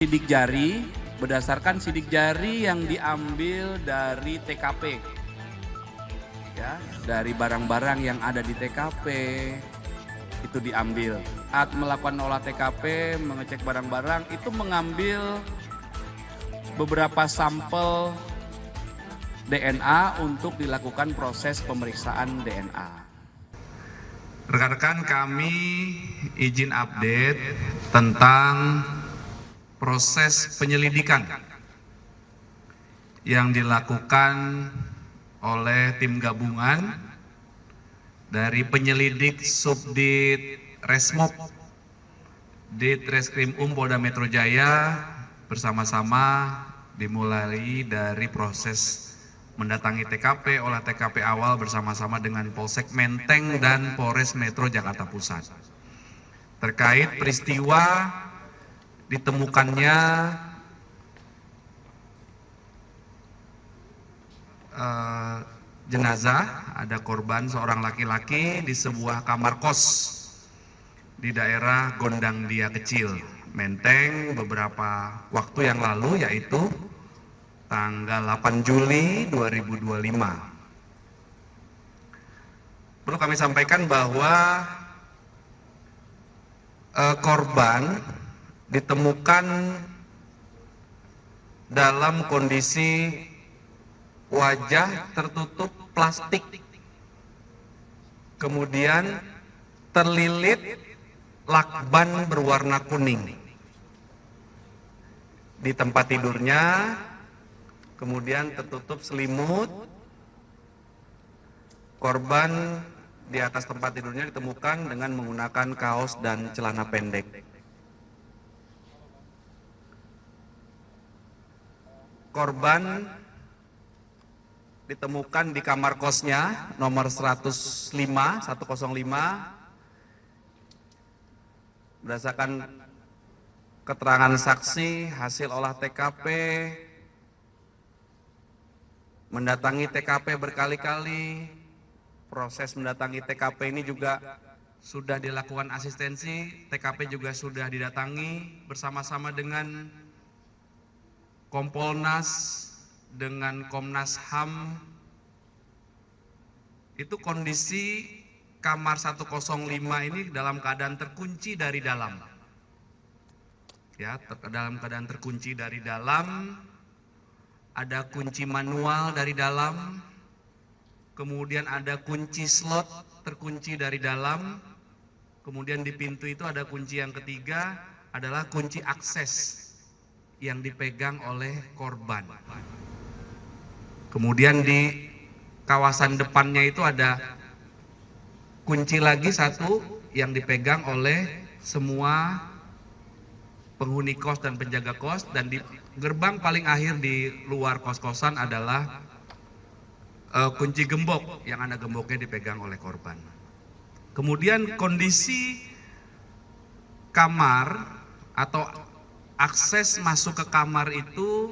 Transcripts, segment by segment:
Sidik jari, berdasarkan sidik jari yang diambil dari TKP, ya, dari barang-barang yang ada di TKP itu diambil. Saat melakukan olah TKP, mengecek barang-barang, itu mengambil beberapa sampel DNA untuk dilakukan proses pemeriksaan DNA. Rekan-rekan, kami izin update tentang proses penyelidikan yang dilakukan oleh tim gabungan dari penyelidik Subdit Resmob Ditreskrim Polda Metro Jaya bersama-sama dimulai dari proses mendatangi TKP, olah TKP awal bersama-sama dengan Polsek Menteng dan Polres Metro Jakarta Pusat terkait peristiwa ditemukannya jenazah, ada korban seorang laki-laki di sebuah kamar kos di daerah Gondang Dia Kecil, Menteng beberapa waktu yang lalu, yaitu tanggal 8 Juli 2025. Perlu kami sampaikan bahwa korban ditemukan dalam kondisi wajah tertutup plastik, kemudian terlilit lakban berwarna kuning di tempat tidurnya, kemudian tertutup selimut. Korban di atas tempat tidurnya ditemukan dengan menggunakan kaos dan celana pendek. Korban ditemukan di kamar kosnya nomor 105 berdasarkan keterangan saksi hasil olah TKP, mendatangi TKP berkali-kali. Proses mendatangi TKP ini juga sudah dilakukan asistensi, TKP juga sudah didatangi bersama-sama dengan Kompolnas, dengan Komnas HAM. Itu kondisi kamar 105 ini dalam keadaan terkunci dari dalam. Ya, dalam keadaan terkunci dari dalam, ada kunci manual dari dalam, kemudian ada kunci slot terkunci dari dalam, kemudian di pintu itu ada kunci yang ketiga adalah kunci akses yang dipegang oleh korban. Kemudian di kawasan depannya itu ada kunci lagi satu yang dipegang oleh semua penghuni kos dan penjaga kos, dan di gerbang paling akhir di luar kos-kosan adalah kunci gembok yang ada gemboknya dipegang oleh korban. Kemudian kondisi kamar atau akses masuk ke kamar itu,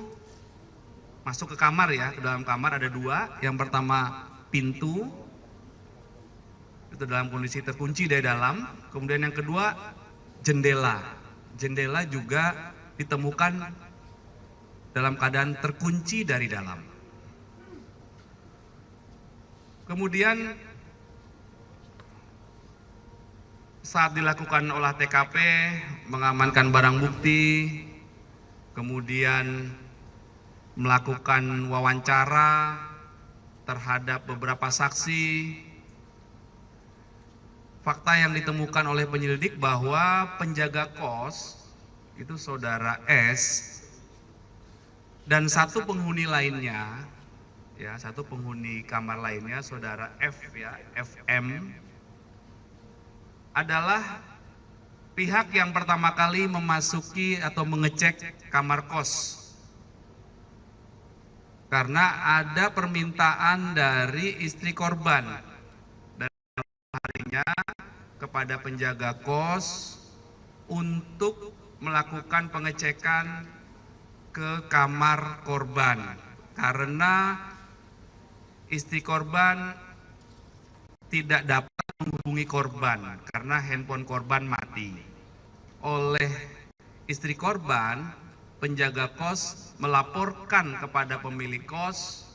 masuk ke kamar ya, ke dalam kamar ada dua. Yang pertama pintu, itu dalam kondisi terkunci dari dalam. Kemudian yang kedua jendela. Jendela juga ditemukan dalam keadaan terkunci dari dalam. Kemudian saat dilakukan olah TKP, mengamankan barang bukti, kemudian melakukan wawancara terhadap beberapa saksi. Fakta yang ditemukan oleh penyelidik bahwa penjaga kos itu saudara S dan satu penghuni lainnya, ya, satu penghuni kamar lainnya saudara F, ya, FM, adalah pihak yang pertama kali memasuki atau mengecek kamar kos karena ada permintaan dari istri korban dan harinya kepada penjaga kos untuk melakukan pengecekan ke kamar korban karena istri korban tidak dapat menghubungi korban karena handphone korban mati. Oleh istri korban penjaga kos melaporkan kepada pemilik kos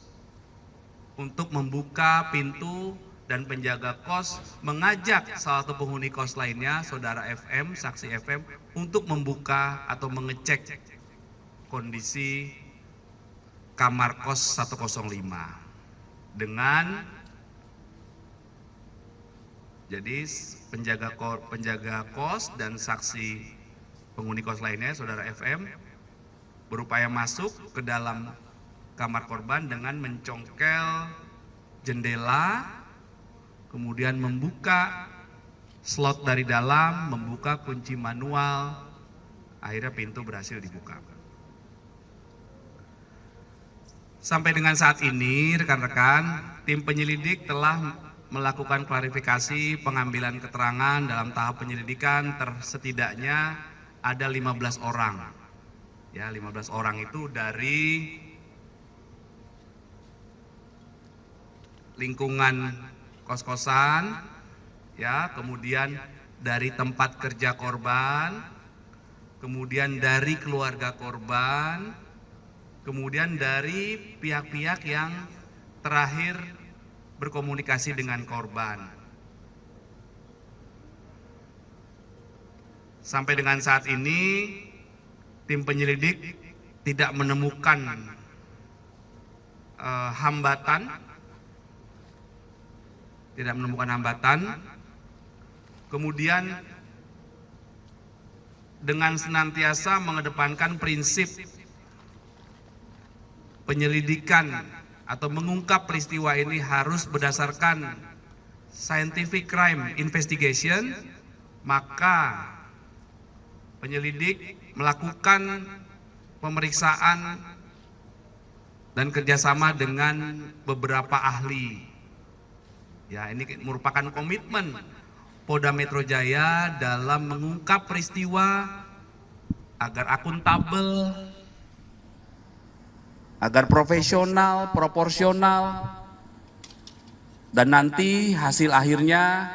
untuk membuka pintu dan penjaga kos mengajak salah satu penghuni kos lainnya, saudara FM, saksi FM, untuk membuka atau mengecek kondisi kamar kos 105 dengan jadi penjaga kos dan saksi penghuni kos lainnya, saudara FM, berupaya masuk ke dalam kamar korban dengan mencongkel jendela, kemudian membuka slot dari dalam, membuka kunci manual, akhirnya pintu berhasil dibuka. Sampai dengan saat ini, rekan-rekan, tim penyelidik telah melakukan klarifikasi pengambilan keterangan dalam tahap penyelidikan setidaknya ada 15 orang. Ya, 15 orang itu dari lingkungan kos-kosan, ya, kemudian dari tempat kerja korban, kemudian dari keluarga korban, kemudian dari pihak-pihak yang terakhir berkomunikasi dengan korban. Sampai dengan saat ini, tim penyelidik tidak menemukan hambatan, kemudian dengan senantiasa mengedepankan prinsip penyelidikan atau mengungkap peristiwa ini harus berdasarkan scientific crime investigation, maka penyelidik melakukan pemeriksaan dan kerjasama dengan beberapa ahli. Ya, ini merupakan komitmen Polda Metro Jaya dalam mengungkap peristiwa agar akuntabel, agar profesional, proporsional, dan nanti hasil akhirnya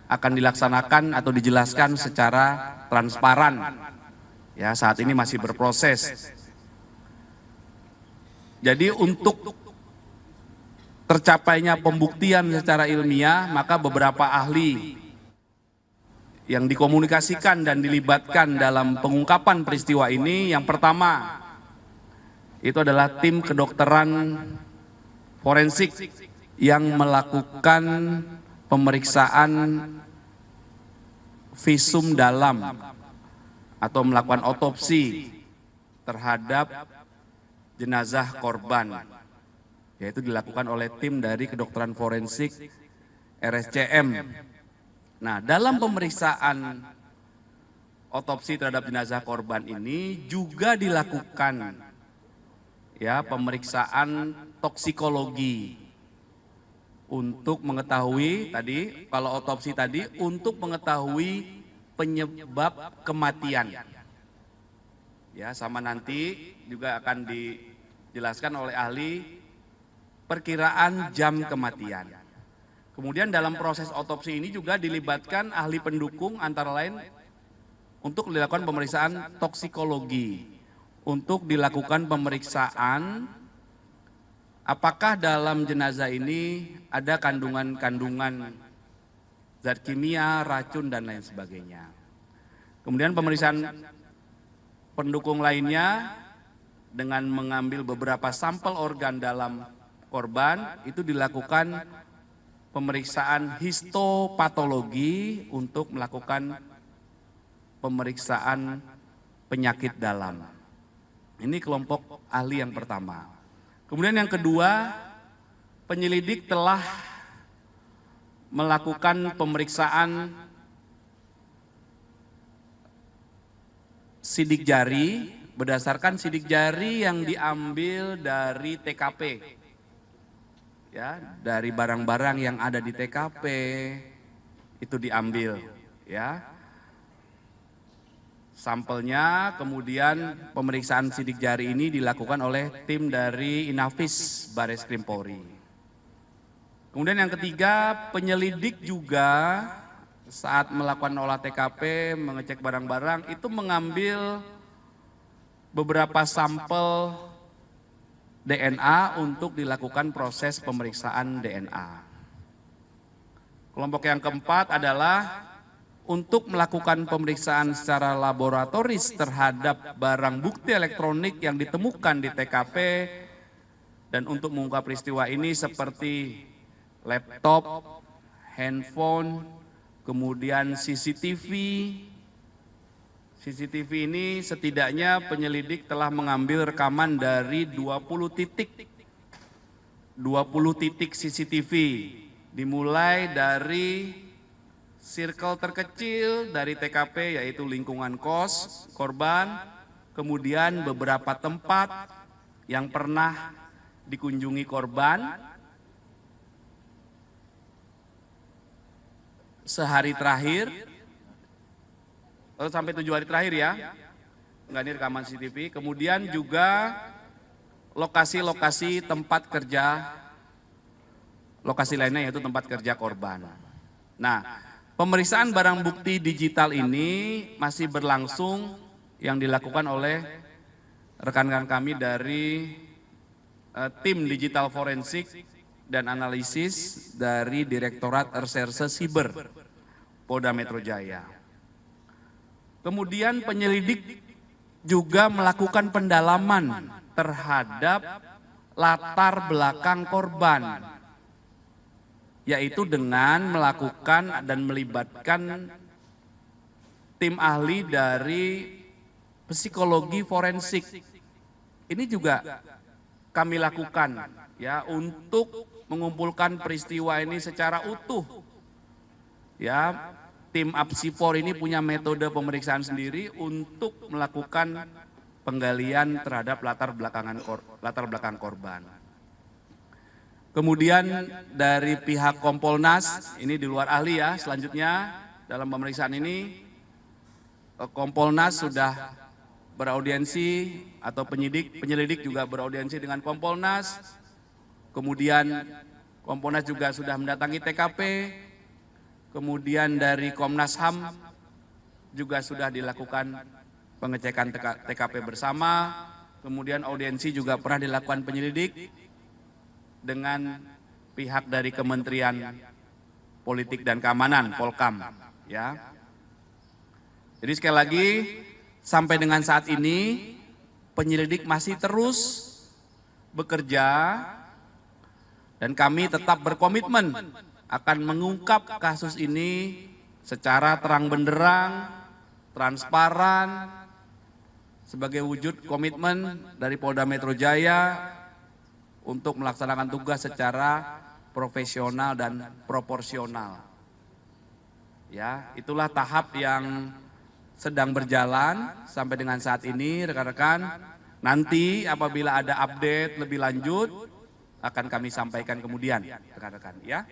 akan dilaksanakan atau dijelaskan secara transparan. Ya, saat ini masih berproses. Jadi untuk tercapainya pembuktian secara ilmiah, maka beberapa ahli yang dikomunikasikan dan dilibatkan dalam pengungkapan peristiwa ini, yang pertama itu adalah tim kedokteran forensik yang melakukan pemeriksaan visum dalam atau melakukan otopsi terhadap jenazah korban, yaitu dilakukan oleh tim dari kedokteran forensik RSCM. Nah, dalam pemeriksaan otopsi terhadap jenazah korban ini juga dilakukan ya pemeriksaan toksikologi untuk mengetahui tadi, kalau otopsi tadi untuk mengetahui penyebab kematian. Ya, sama nanti juga akan dijelaskan oleh ahli perkiraan jam kematian. Kemudian dalam proses otopsi ini juga dilibatkan ahli pendukung antara lain untuk dilakukan pemeriksaan toksikologi, untuk dilakukan pemeriksaan apakah dalam jenazah ini ada kandungan-kandungan zat kimia, racun, dan lain sebagainya. Kemudian pemeriksaan pendukung lainnya dengan mengambil beberapa sampel organ dalam korban, itu dilakukan pemeriksaan histopatologi untuk melakukan pemeriksaan penyakit dalam. Ini kelompok ahli yang pertama. Kemudian yang kedua, penyelidik telah melakukan pemeriksaan sidik jari berdasarkan sidik jari yang diambil dari TKP. Ya, dari barang-barang yang ada di TKP itu diambil, ya. Sampelnya, kemudian pemeriksaan sidik jari ini dilakukan oleh tim dari Inafis Bareskrim Polri. Kemudian yang ketiga, penyelidik juga saat melakukan olah TKP, mengecek barang-barang, itu mengambil beberapa sampel DNA untuk dilakukan proses pemeriksaan DNA. Kelompok yang keempat adalah untuk melakukan pemeriksaan secara laboratoris terhadap barang bukti elektronik yang ditemukan di TKP dan untuk mengungkap peristiwa ini seperti laptop, handphone, kemudian CCTV. CCTV ini setidaknya penyelidik telah mengambil rekaman dari 20 titik CCTV, dimulai dari circle terkecil dari TKP yaitu lingkungan kos korban, kemudian beberapa tempat yang pernah dikunjungi korban sehari terakhir, sampai 7 hari terakhir ya, enggak, ini rekaman CCTV, kemudian juga lokasi-lokasi tempat kerja, lokasi lainnya yaitu tempat kerja korban. Nah, pemeriksaan barang bukti digital ini masih berlangsung yang dilakukan oleh rekan-rekan kami dari tim digital forensik dan analisis dari Direktorat Reserse Siber Polda Metro Jaya. Kemudian penyelidik juga melakukan pendalaman terhadap latar belakang korban, yaitu dengan melakukan dan melibatkan tim ahli dari psikologi forensik. Ini juga kami lakukan ya untuk mengumpulkan peristiwa ini secara utuh. Ya, tim Apsifor ini punya metode pemeriksaan sendiri untuk melakukan penggalian terhadap latar belakang korban. Kemudian dari pihak Kompolnas, ini di luar ahli ya, selanjutnya dalam pemeriksaan ini Kompolnas sudah beraudiensi atau penyelidik juga beraudiensi dengan Kompolnas. Kemudian Kompolnas juga sudah mendatangi TKP. Kemudian dari Komnas HAM juga sudah dilakukan pengecekan TKP bersama. Kemudian audiensi juga pernah dilakukan penyelidik dengan pihak dari Kementerian Politik dan Keamanan, Polkam. Ya. Jadi sekali lagi, sampai dengan saat ini penyelidik masih terus bekerja dan kami tetap berkomitmen akan mengungkap kasus ini secara terang benderang, transparan, sebagai wujud komitmen dari Polda Metro Jaya untuk melaksanakan tugas secara profesional dan proporsional. Ya, itulah tahap yang sedang berjalan sampai dengan saat ini, rekan-rekan. Nanti apabila ada update lebih lanjut akan kami sampaikan kemudian, rekan-rekan ya.